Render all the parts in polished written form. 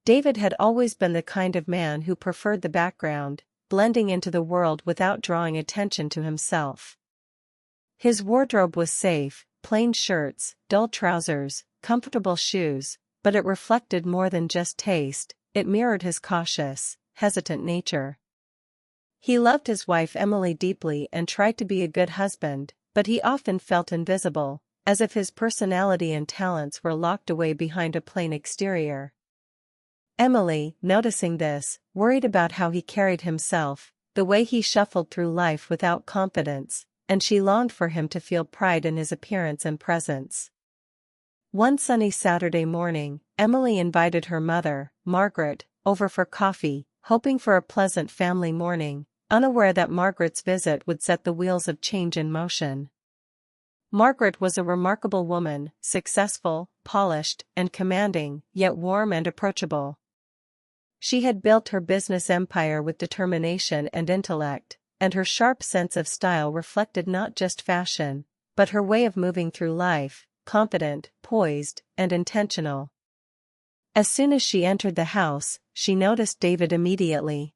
David had always been the kind of man who preferred the background, blending into the world without drawing attention to himself. His wardrobe was safe, plain shirts, dull trousers, comfortable shoes, but it reflected more than just taste, it mirrored his cautious, hesitant nature. He loved his wife Emily deeply and tried to be a good husband, but he often felt invisible, as if his personality and talents were locked away behind a plain exterior. Emily, noticing this, worried about how he carried himself, the way he shuffled through life without confidence, and she longed for him to feel pride in his appearance and presence. One sunny Saturday morning, Emily invited her mother, Margaret, over for coffee, hoping for a pleasant family morning, unaware that Margaret's visit would set the wheels of change in motion. Margaret was a remarkable woman, successful, polished, and commanding, yet warm and approachable. She had built her business empire with determination and intellect, and her sharp sense of style reflected not just fashion, but her way of moving through life, confident, poised, and intentional. As soon as she entered the house, she noticed David immediately.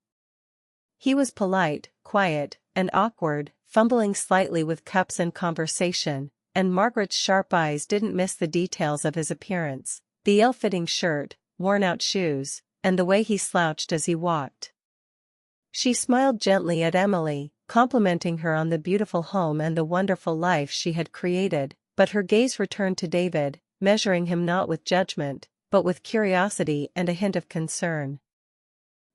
He was polite, quiet, and awkward, fumbling slightly with cups and conversation, and Margaret's sharp eyes didn't miss the details of his appearance, the ill-fitting shirt, worn-out shoes, and the way he slouched as he walked. She smiled gently at Emily, complimenting her on the beautiful home and the wonderful life she had created, but her gaze returned to David, measuring him not with judgment, but with curiosity and a hint of concern.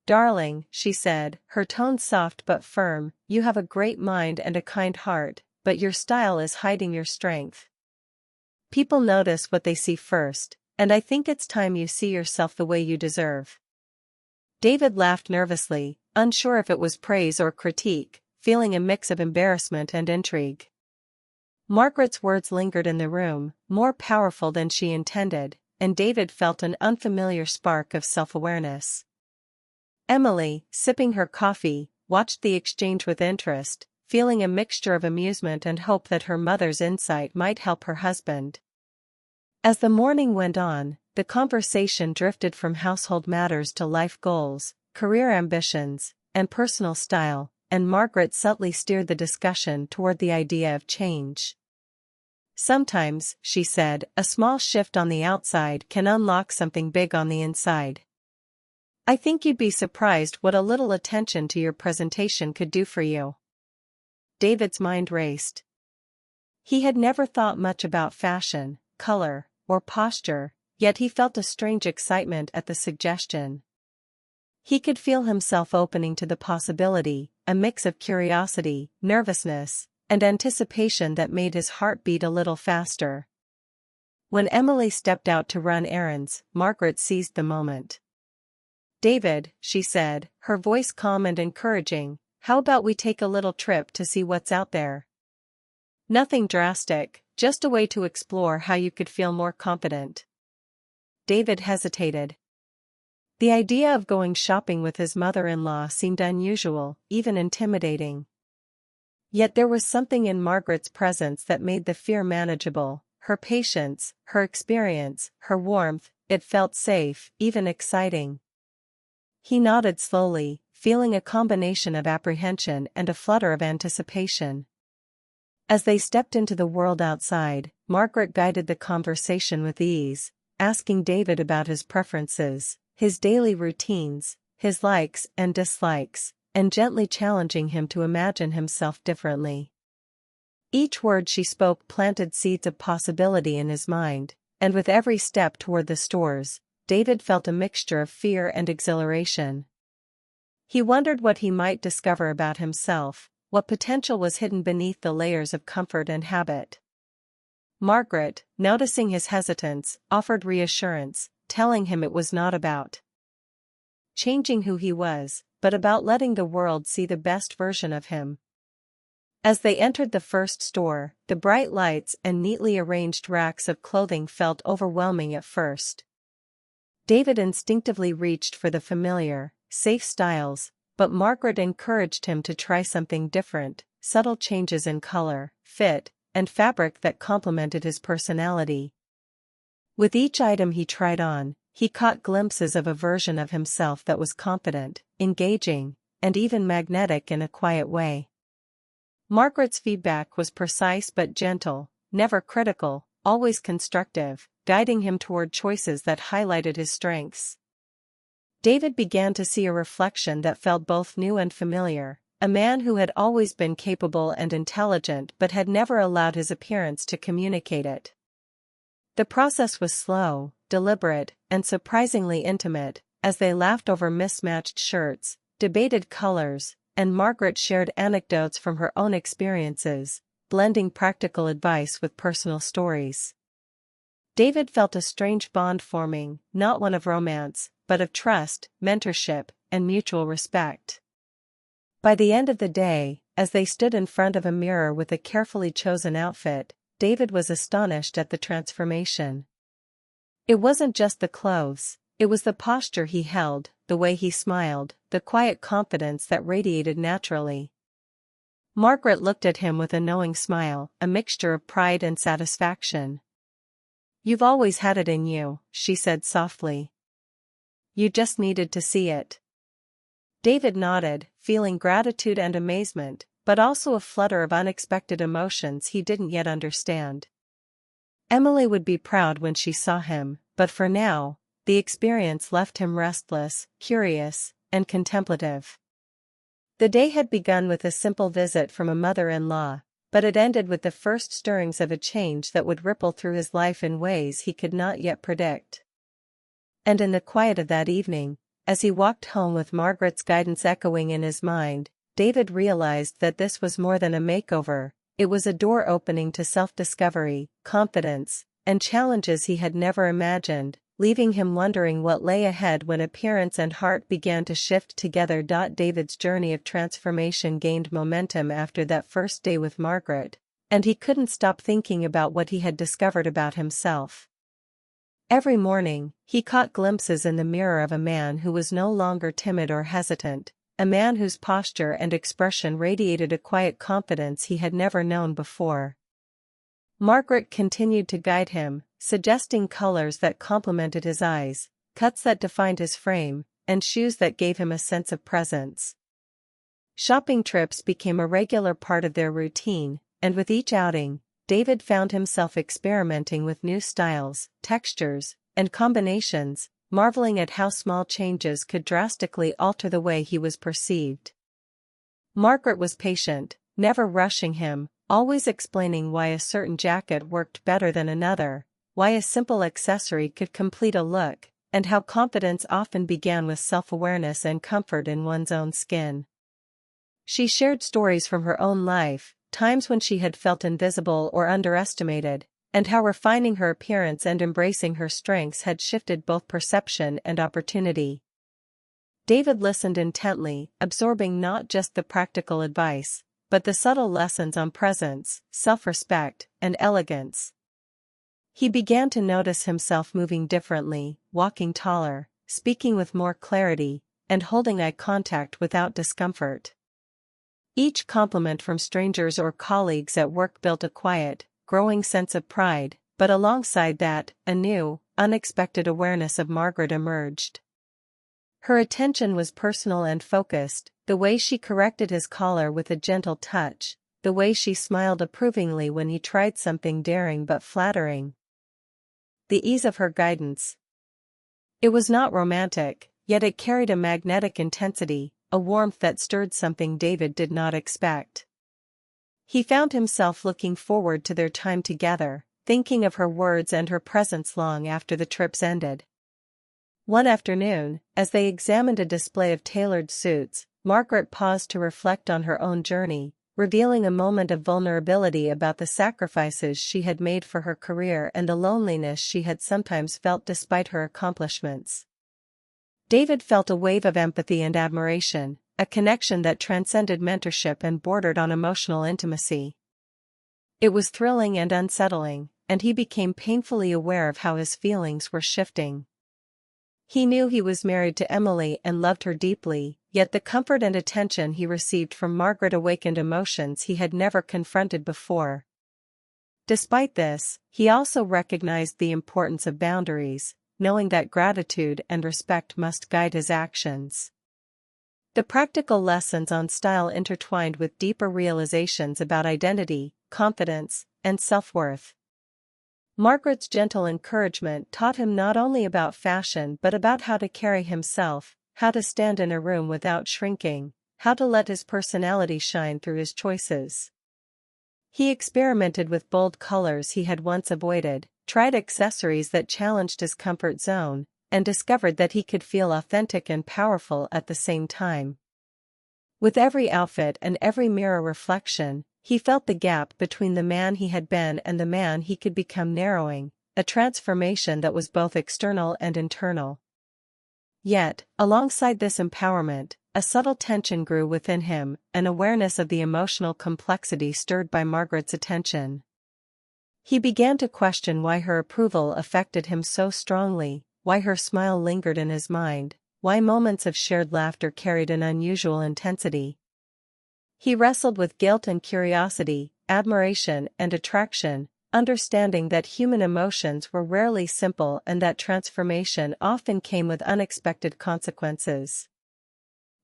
"Darling," she said, her tone soft but firm, "you have a great mind and a kind heart, but your style is hiding your strength. People notice what they see first, and I think it's time you see yourself the way you deserve." David laughed nervously, unsure if it was praise or critique, feeling a mix of embarrassment and intrigue. Margaret's words lingered in the room, more powerful than she intended, and David felt an unfamiliar spark of self-awareness. Emily, sipping her coffee, watched the exchange with interest, feeling a mixture of amusement and hope that her mother's insight might help her husband. As the morning went on, the conversation drifted from household matters to life goals, career ambitions, and personal style, and Margaret subtly steered the discussion toward the idea of change. "Sometimes," she said, "a small shift on the outside can unlock something big on the inside. I think you'd be surprised what a little attention to your presentation could do for you." David's mind raced. He had never thought much about fashion, color, or posture, yet he felt a strange excitement at the suggestion. He could feel himself opening to the possibility, a mix of curiosity, nervousness, and anticipation that made his heart beat a little faster. When Emily stepped out to run errands, Margaret seized the moment. "David," she said, her voice calm and encouraging, "how about we take a little trip to see what's out there? Nothing drastic, just a way to explore how you could feel more confident." David hesitated. The idea of going shopping with his mother-in-law seemed unusual, even intimidating. Yet there was something in Margaret's presence that made the fear manageable, her patience, her experience, her warmth. It felt safe, even exciting. He nodded slowly, feeling a combination of apprehension and a flutter of anticipation. As they stepped into the world outside, Margaret guided the conversation with ease, asking David about his preferences, his daily routines, his likes and dislikes, and gently challenging him to imagine himself differently. Each word she spoke planted seeds of possibility in his mind, and with every step toward the stores, David felt a mixture of fear and exhilaration. He wondered what he might discover about himself, what potential was hidden beneath the layers of comfort and habit. Margaret, noticing his hesitance, offered reassurance, telling him it was not about changing who he was, but about letting the world see the best version of him. As they entered the first store, the bright lights and neatly arranged racks of clothing felt overwhelming at first. David instinctively reached for the familiar, safe styles, but Margaret encouraged him to try something different, subtle changes in color, fit, and fabric that complemented his personality. With each item he tried on, he caught glimpses of a version of himself that was confident, engaging, and even magnetic in a quiet way. Margaret's feedback was precise but gentle, never critical, always constructive, guiding him toward choices that highlighted his strengths. David began to see a reflection that felt both new and familiar, a man who had always been capable and intelligent but had never allowed his appearance to communicate it. The process was slow, deliberate, and surprisingly intimate, as they laughed over mismatched shirts, debated colors, and Margaret shared anecdotes from her own experiences, blending practical advice with personal stories. David felt a strange bond forming, not one of romance, but of trust, mentorship, and mutual respect. By the end of the day, as they stood in front of a mirror with a carefully chosen outfit, David was astonished at the transformation. It wasn't just the clothes, it was the posture he held, the way he smiled, the quiet confidence that radiated naturally. Margaret looked at him with a knowing smile, a mixture of pride and satisfaction. "You've always had it in you," she said softly. "You just needed to see it." David nodded, feeling gratitude and amazement, but also a flutter of unexpected emotions he didn't yet understand. Emily would be proud when she saw him, but for now, the experience left him restless, curious, and contemplative. The day had begun with a simple visit from a mother-in-law, but it ended with the first stirrings of a change that would ripple through his life in ways he could not yet predict. And in the quiet of that evening, as he walked home with Margaret's guidance echoing in his mind, David realized that this was more than a makeover, it was a door opening to self-discovery, confidence, and challenges he had never imagined, leaving him wondering what lay ahead when appearance and heart began to shift together. David's journey of transformation gained momentum after that first day with Margaret, and he couldn't stop thinking about what he had discovered about himself. Every morning, he caught glimpses in the mirror of a man who was no longer timid or hesitant, a man whose posture and expression radiated a quiet confidence he had never known before. Margaret continued to guide him, suggesting colors that complemented his eyes, cuts that defined his frame, and shoes that gave him a sense of presence. Shopping trips became a regular part of their routine, and with each outing, David found himself experimenting with new styles, textures, and combinations, marveling at how small changes could drastically alter the way he was perceived. Margaret was patient, never rushing him, always explaining why a certain jacket worked better than another, why a simple accessory could complete a look, and how confidence often began with self-awareness and comfort in one's own skin. She shared stories from her own life, times when she had felt invisible or underestimated, and how refining her appearance and embracing her strengths had shifted both perception and opportunity. David listened intently, absorbing not just the practical advice, but the subtle lessons on presence, self-respect, and elegance. He began to notice himself moving differently, walking taller, speaking with more clarity, and holding eye contact without discomfort. Each compliment from strangers or colleagues at work built a quiet, growing sense of pride, but alongside that, a new, unexpected awareness of Margaret emerged. Her attention was personal and focused, the way she corrected his collar with a gentle touch, the way she smiled approvingly when he tried something daring but flattering. The ease of her guidance. It was not romantic, yet it carried a magnetic intensity, a warmth that stirred something David did not expect. He found himself looking forward to their time together, thinking of her words and her presence long after the trips ended. One afternoon, as they examined a display of tailored suits, Margaret paused to reflect on her own journey, revealing a moment of vulnerability about the sacrifices she had made for her career and the loneliness she had sometimes felt despite her accomplishments. David felt a wave of empathy and admiration, a connection that transcended mentorship and bordered on emotional intimacy. It was thrilling and unsettling, and he became painfully aware of how his feelings were shifting. He knew he was married to Emily and loved her deeply, yet the comfort and attention he received from Margaret awakened emotions he had never confronted before. Despite this, he also recognized the importance of boundaries, knowing that gratitude and respect must guide his actions. The practical lessons on style intertwined with deeper realizations about identity, confidence, and self-worth. Margaret's gentle encouragement taught him not only about fashion but about how to carry himself, how to stand in a room without shrinking, how to let his personality shine through his choices. He experimented with bold colors he had once avoided, tried accessories that challenged his comfort zone, and discovered that he could feel authentic and powerful at the same time. With every outfit and every mirror reflection, he felt the gap between the man he had been and the man he could become narrowing, a transformation that was both external and internal. Yet, alongside this empowerment, a subtle tension grew within him, an awareness of the emotional complexity stirred by Margaret's attention. He began to question why her approval affected him so strongly, why her smile lingered in his mind, why moments of shared laughter carried an unusual intensity. He wrestled with guilt and curiosity, admiration and attraction, understanding that human emotions were rarely simple and that transformation often came with unexpected consequences.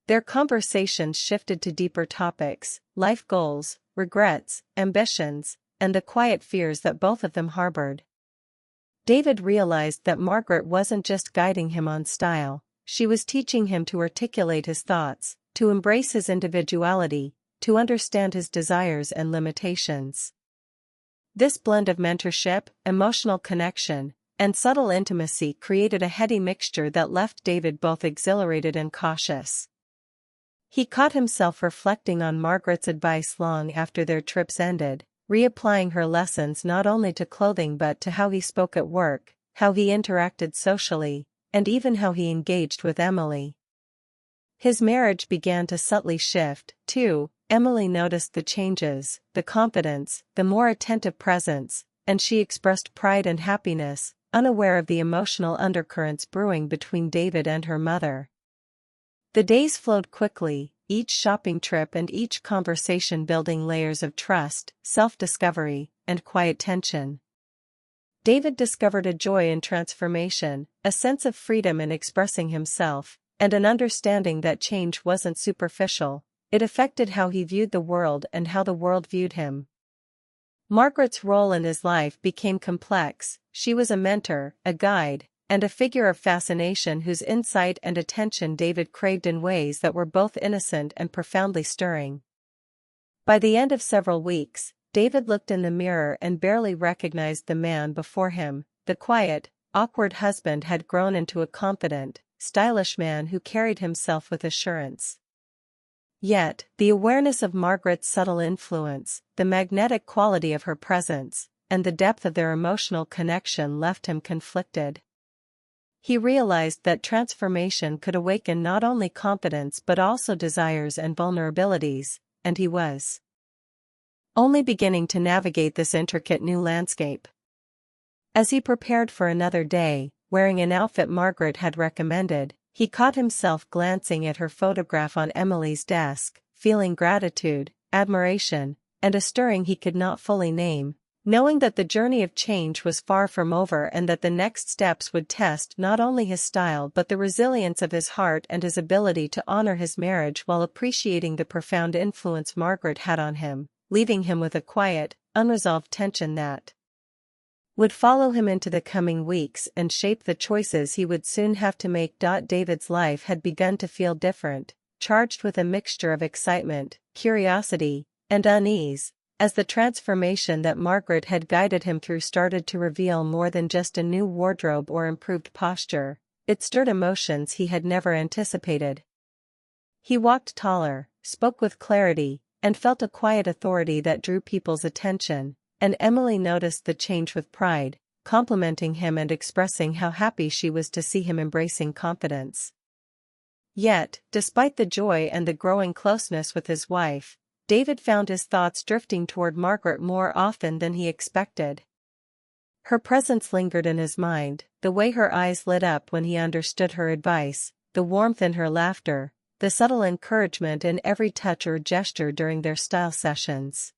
Their conversations shifted to deeper topics, life goals, regrets, ambitions, and the quiet fears that both of them harbored. David realized that Margaret wasn't just guiding him on style, she was teaching him to articulate his thoughts, to embrace his individuality, to understand his desires and limitations. This blend of mentorship, emotional connection, and subtle intimacy created a heady mixture that left David both exhilarated and cautious. He caught himself reflecting on Margaret's advice long after their trips ended, reapplying her lessons not only to clothing but to how he spoke at work, how he interacted socially, and even how he engaged with Emily. His marriage began to subtly shift, too. Emily noticed the changes, the confidence, the more attentive presence, and she expressed pride and happiness, unaware of the emotional undercurrents brewing between David and her mother. The days flowed quickly, each shopping trip and each conversation building layers of trust, self-discovery, and quiet tension. David discovered a joy in transformation, a sense of freedom in expressing himself, and an understanding that change wasn't superficial. It affected how he viewed the world and how the world viewed him. Margaret's role in his life became complex. She was a mentor, a guide, and a figure of fascination whose insight and attention David craved in ways that were both innocent and profoundly stirring. By the end of several weeks, David looked in the mirror and barely recognized the man before him. The quiet, awkward husband had grown into a confident, stylish man who carried himself with assurance. Yet, the awareness of Margaret's subtle influence, the magnetic quality of her presence, and the depth of their emotional connection left him conflicted. He realized that transformation could awaken not only confidence but also desires and vulnerabilities, and he was only beginning to navigate this intricate new landscape. As he prepared for another day, wearing an outfit Margaret had recommended, he caught himself glancing at her photograph on Emily's desk, feeling gratitude, admiration, and a stirring he could not fully name, knowing that the journey of change was far from over and that the next steps would test not only his style but the resilience of his heart and his ability to honor his marriage while appreciating the profound influence Margaret had on him, leaving him with a quiet, unresolved tension that would follow him into the coming weeks and shape the choices he would soon have to make. David's life had begun to feel different, charged with a mixture of excitement, curiosity, and unease, as the transformation that Margaret had guided him through started to reveal more than just a new wardrobe or improved posture. It stirred emotions he had never anticipated. He walked taller, spoke with clarity, and felt a quiet authority that drew people's attention. And Emily noticed the change with pride, complimenting him and expressing how happy she was to see him embracing confidence. Yet, despite the joy and the growing closeness with his wife, David found his thoughts drifting toward Margaret more often than he expected. Her presence lingered in his mind, the way her eyes lit up when he understood her advice, the warmth in her laughter, the subtle encouragement in every touch or gesture during their style sessions.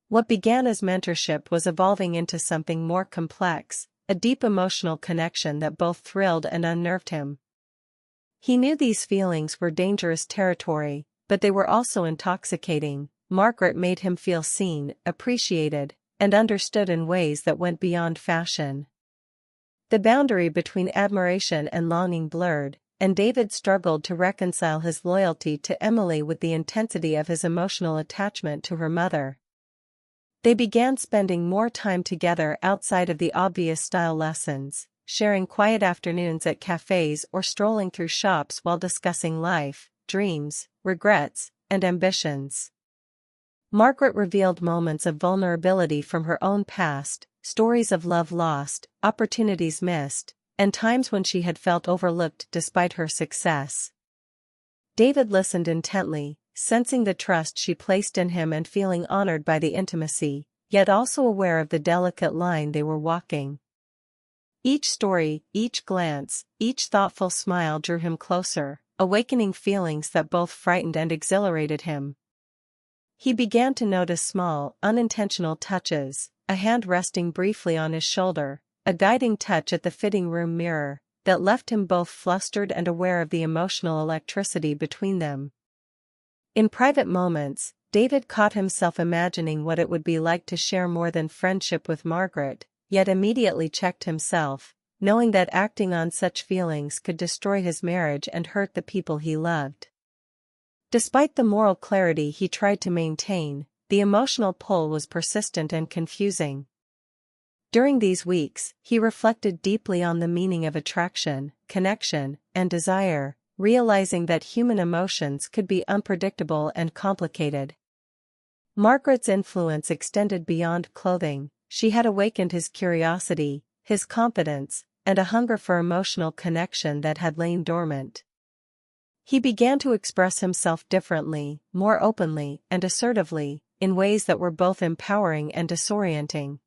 What began as mentorship was evolving into something more complex, a deep emotional connection that both thrilled and unnerved him. He knew these feelings were dangerous territory, but they were also intoxicating. Margaret made him feel seen, appreciated, and understood in ways that went beyond fashion. The boundary between admiration and longing blurred, and David struggled to reconcile his loyalty to Emily with the intensity of his emotional attachment to her mother. They began spending more time together outside of the obvious style lessons, sharing quiet afternoons at cafes or strolling through shops while discussing life, dreams, regrets, and ambitions. Margaret revealed moments of vulnerability from her own past, stories of love lost, opportunities missed, and times when she had felt overlooked despite her success. David listened intently, sensing the trust she placed in him and feeling honored by the intimacy, yet also aware of the delicate line they were walking. Each story, each glance, each thoughtful smile drew him closer, awakening feelings that both frightened and exhilarated him. He began to notice small, unintentional touches, a hand resting briefly on his shoulder, a guiding touch at the fitting room mirror, that left him both flustered and aware of the emotional electricity between them. In private moments, David caught himself imagining what it would be like to share more than friendship with Margaret, yet immediately checked himself, knowing that acting on such feelings could destroy his marriage and hurt the people he loved. Despite the moral clarity he tried to maintain, the emotional pull was persistent and confusing. During these weeks, he reflected deeply on the meaning of attraction, connection, and desire, realizing that human emotions could be unpredictable and complicated. Margaret's influence extended beyond clothing. She had awakened his curiosity, his confidence, and a hunger for emotional connection that had lain dormant. He began to express himself differently, more openly and assertively, in ways that were both empowering and disorienting.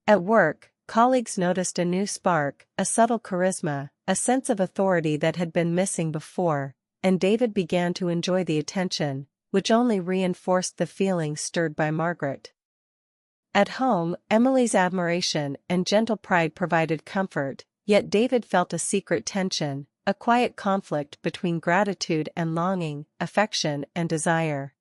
At work, colleagues noticed a new spark, a subtle charisma, a sense of authority that had been missing before, and David began to enjoy the attention, which only reinforced the feelings stirred by Margaret. At home, Emily's admiration and gentle pride provided comfort, yet David felt a secret tension, a quiet conflict between gratitude and longing, affection and desire.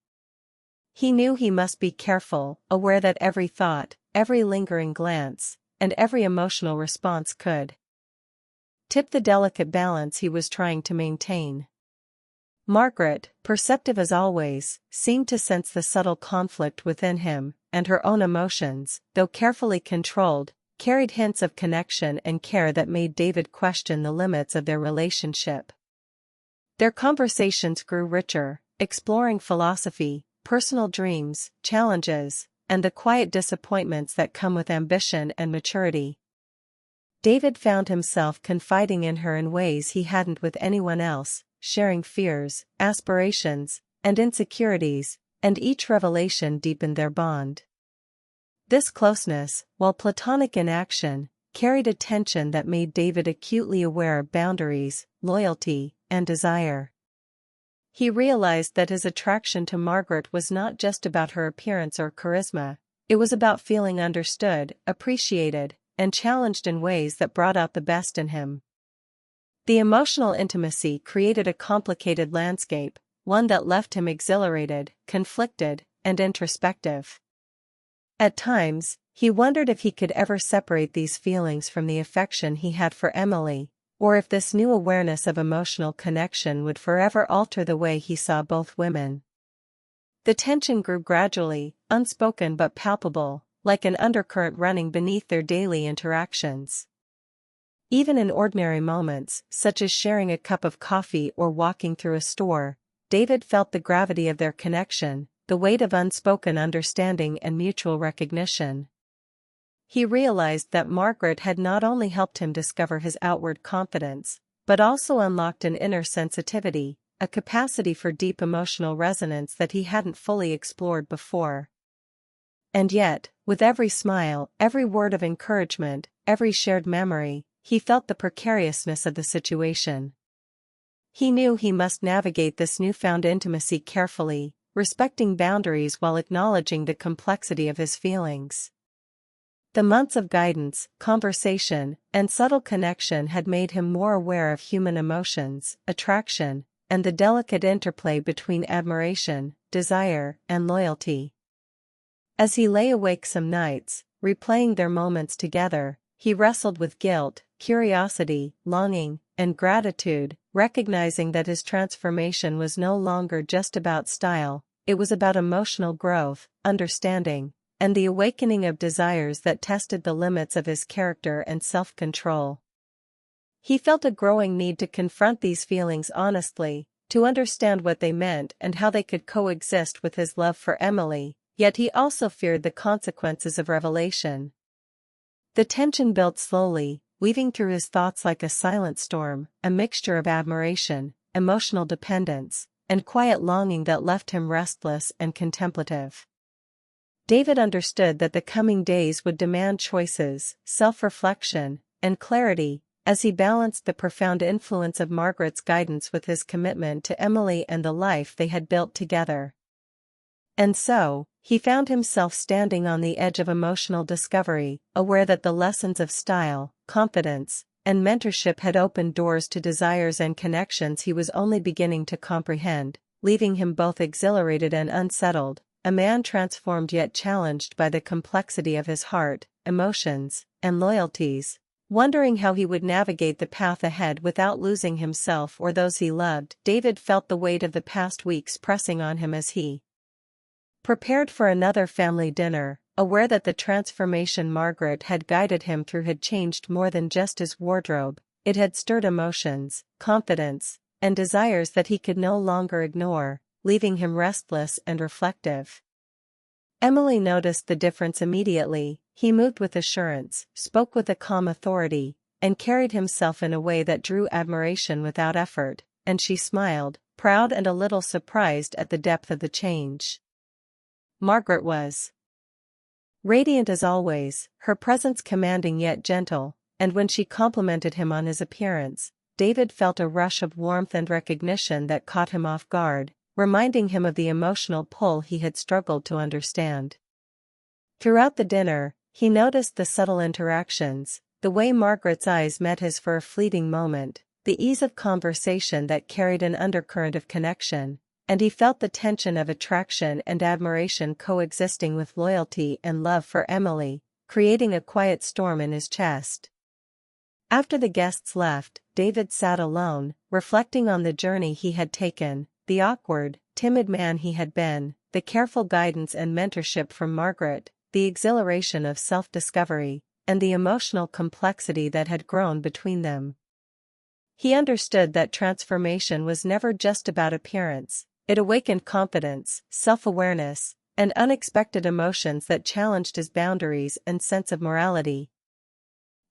He knew he must be careful, aware that every thought, every lingering glance, and every emotional response could tip the delicate balance he was trying to maintain. Margaret, perceptive as always, seemed to sense the subtle conflict within him, and her own emotions, though carefully controlled, carried hints of connection and care that made David question the limits of their relationship. Their conversations grew richer, exploring philosophy, personal dreams, challenges, and the quiet disappointments that come with ambition and maturity. David found himself confiding in her in ways he hadn't with anyone else, sharing fears, aspirations, and insecurities, and each revelation deepened their bond. This closeness, while platonic in action, carried a tension that made David acutely aware of boundaries, loyalty, and desire. He realized that his attraction to Margaret was not just about her appearance or charisma, it was about feeling understood, appreciated, and challenged in ways that brought out the best in him. The emotional intimacy created a complicated landscape, one that left him exhilarated, conflicted, and introspective. At times, he wondered if he could ever separate these feelings from the affection he had for Emily, or if this new awareness of emotional connection would forever alter the way he saw both women. The tension grew gradually, unspoken but palpable, like an undercurrent running beneath their daily interactions. Even in ordinary moments, such as sharing a cup of coffee or walking through a store, David felt the gravity of their connection, the weight of unspoken understanding and mutual recognition. He realized that Margaret had not only helped him discover his outward confidence, but also unlocked an inner sensitivity, a capacity for deep emotional resonance that he hadn't fully explored before. And yet, with every smile, every word of encouragement, every shared memory, he felt the precariousness of the situation. He knew he must navigate this newfound intimacy carefully, respecting boundaries while acknowledging the complexity of his feelings. The months of guidance, conversation, and subtle connection had made him more aware of human emotions, attraction, and the delicate interplay between admiration, desire, and loyalty. As he lay awake some nights, replaying their moments together, he wrestled with guilt, curiosity, longing, and gratitude, recognizing that his transformation was no longer just about style, it was about emotional growth, understanding, and the awakening of desires that tested the limits of his character and self-control. He felt a growing need to confront these feelings honestly, to understand what they meant and how they could coexist with his love for Emily, yet he also feared the consequences of revelation. The tension built slowly, weaving through his thoughts like a silent storm, a mixture of admiration, emotional dependence, and quiet longing that left him restless and contemplative. David understood that the coming days would demand choices, self-reflection, and clarity, as he balanced the profound influence of Margaret's guidance with his commitment to Emily and the life they had built together. And so, he found himself standing on the edge of emotional discovery, aware that the lessons of style, confidence, and mentorship had opened doors to desires and connections he was only beginning to comprehend, leaving him both exhilarated and unsettled, a man transformed yet challenged by the complexity of his heart, emotions, and loyalties, wondering how he would navigate the path ahead without losing himself or those he loved. David felt the weight of the past weeks pressing on him as he prepared for another family dinner, aware that the transformation Margaret had guided him through had changed more than just his wardrobe, it had stirred emotions, confidence, and desires that he could no longer ignore, leaving him restless and reflective. Emily noticed the difference immediately. He moved with assurance, spoke with a calm authority, and carried himself in a way that drew admiration without effort, and she smiled, proud and a little surprised at the depth of the change. Margaret was radiant as always, her presence commanding yet gentle, and when she complimented him on his appearance, David felt a rush of warmth and recognition that caught him off guard, reminding him of the emotional pull he had struggled to understand. Throughout the dinner, he noticed the subtle interactions, the way Margaret's eyes met his for a fleeting moment, the ease of conversation that carried an undercurrent of connection, and he felt the tension of attraction and admiration coexisting with loyalty and love for Emily, creating a quiet storm in his chest. After the guests left, David sat alone, reflecting on the journey he had taken, the awkward, timid man he had been, the careful guidance and mentorship from Margaret, the exhilaration of self-discovery, and the emotional complexity that had grown between them. He understood that transformation was never just about appearance. It awakened confidence, self-awareness, and unexpected emotions that challenged his boundaries and sense of morality.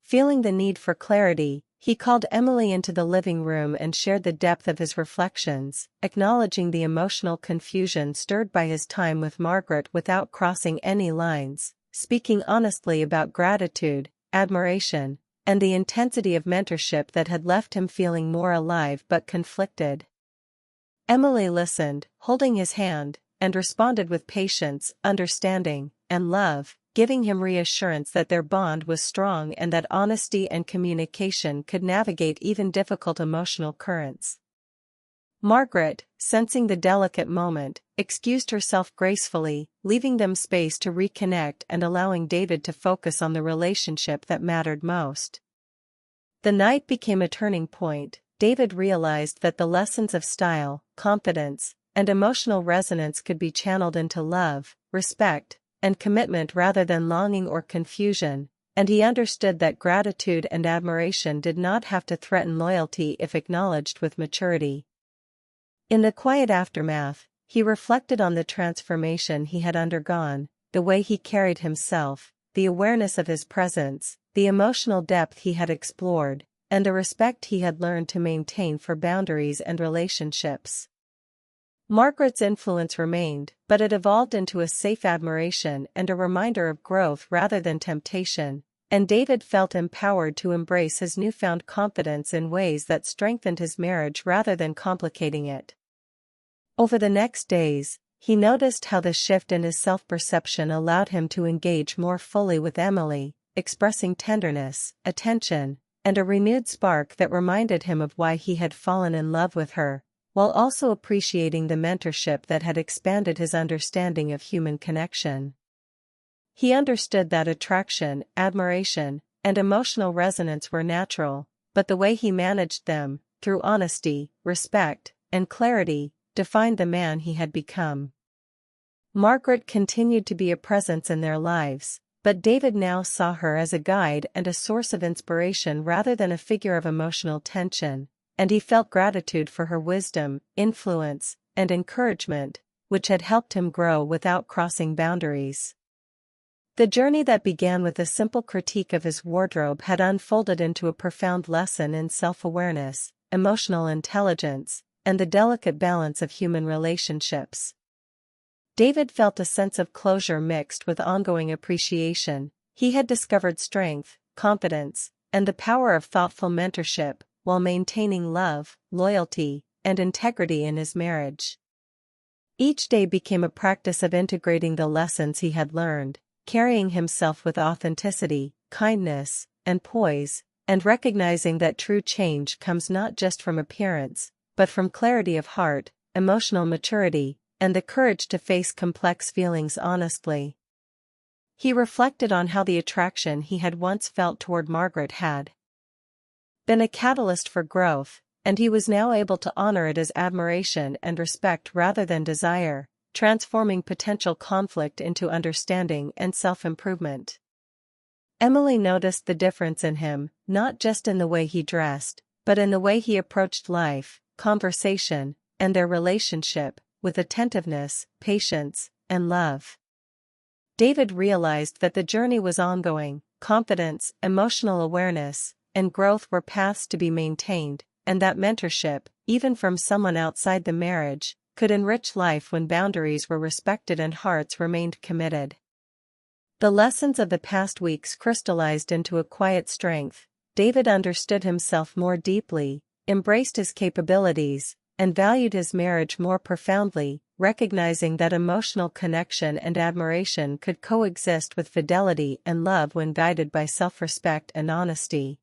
Feeling the need for clarity, he called Emily into the living room and shared the depth of his reflections, acknowledging the emotional confusion stirred by his time with Margaret without crossing any lines, speaking honestly about gratitude, admiration, and the intensity of mentorship that had left him feeling more alive but conflicted. Emily listened, holding his hand, and responded with patience, understanding, and love, giving him reassurance that their bond was strong and that honesty and communication could navigate even difficult emotional currents. Margaret, sensing the delicate moment, excused herself gracefully, leaving them space to reconnect and allowing David to focus on the relationship that mattered most. The night became a turning point. David realized that the lessons of style, confidence, and emotional resonance could be channeled into love, respect, and commitment rather than longing or confusion, and he understood that gratitude and admiration did not have to threaten loyalty if acknowledged with maturity. In the quiet aftermath, he reflected on the transformation he had undergone, the way he carried himself, the awareness of his presence, the emotional depth he had explored, and the respect he had learned to maintain for boundaries and relationships. Margaret's influence remained, but it evolved into a safe admiration and a reminder of growth rather than temptation, and David felt empowered to embrace his newfound confidence in ways that strengthened his marriage rather than complicating it. Over the next days, He noticed how the shift in his self-perception allowed him to engage more fully with Emily, expressing tenderness, attention, and a renewed spark that reminded him of why he had fallen in love with her, while also appreciating the mentorship that had expanded his understanding of human connection. He understood that attraction, admiration, and emotional resonance were natural, but the way he managed them, through honesty, respect, and clarity, defined the man he had become. Margaret continued to be a presence in their lives, but David now saw her as a guide and a source of inspiration rather than a figure of emotional tension, and he felt gratitude for her wisdom, influence, and encouragement, which had helped him grow without crossing boundaries. The journey that began with a simple critique of his wardrobe had unfolded into a profound lesson in self-awareness, emotional intelligence, and the delicate balance of human relationships. David felt a sense of closure mixed with ongoing appreciation. He had discovered strength, confidence, and the power of thoughtful mentorship, while maintaining love, loyalty, and integrity in his marriage. Each day became a practice of integrating the lessons he had learned, carrying himself with authenticity, kindness, and poise, and recognizing that true change comes not just from appearance, but from clarity of heart, emotional maturity, and the courage to face complex feelings honestly. He reflected on how the attraction he had once felt toward Margaret had been a catalyst for growth, and he was now able to honor it as admiration and respect rather than desire, transforming potential conflict into understanding and self-improvement. Emily noticed the difference in him, not just in the way he dressed, but in the way he approached life, conversation, and their relationship, with attentiveness, patience, and love. David realized that the journey was ongoing. Confidence, emotional awareness, and growth were paths to be maintained, and that mentorship, even from someone outside the marriage, could enrich life when boundaries were respected and hearts remained committed. The lessons of the past weeks crystallized into a quiet strength. David understood himself more deeply, embraced his capabilities, and valued his marriage more profoundly, recognizing that emotional connection and admiration could coexist with fidelity and love when guided by self-respect and honesty.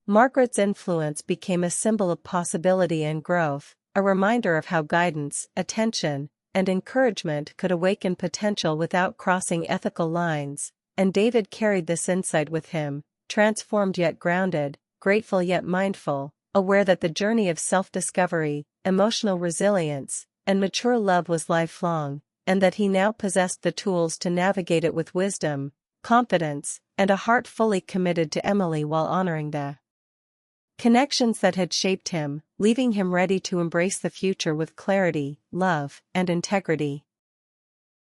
Margaret's influence became a symbol of possibility and growth, a reminder of how guidance, attention, and encouragement could awaken potential without crossing ethical lines, and David carried this insight with him, transformed yet grounded, grateful yet mindful, aware that the journey of self-discovery, emotional resilience, and mature love was lifelong, and that he now possessed the tools to navigate it with wisdom, confidence, and a heart fully committed to Emily while honoring the connections that had shaped him, leaving him ready to embrace the future with clarity, love, and integrity.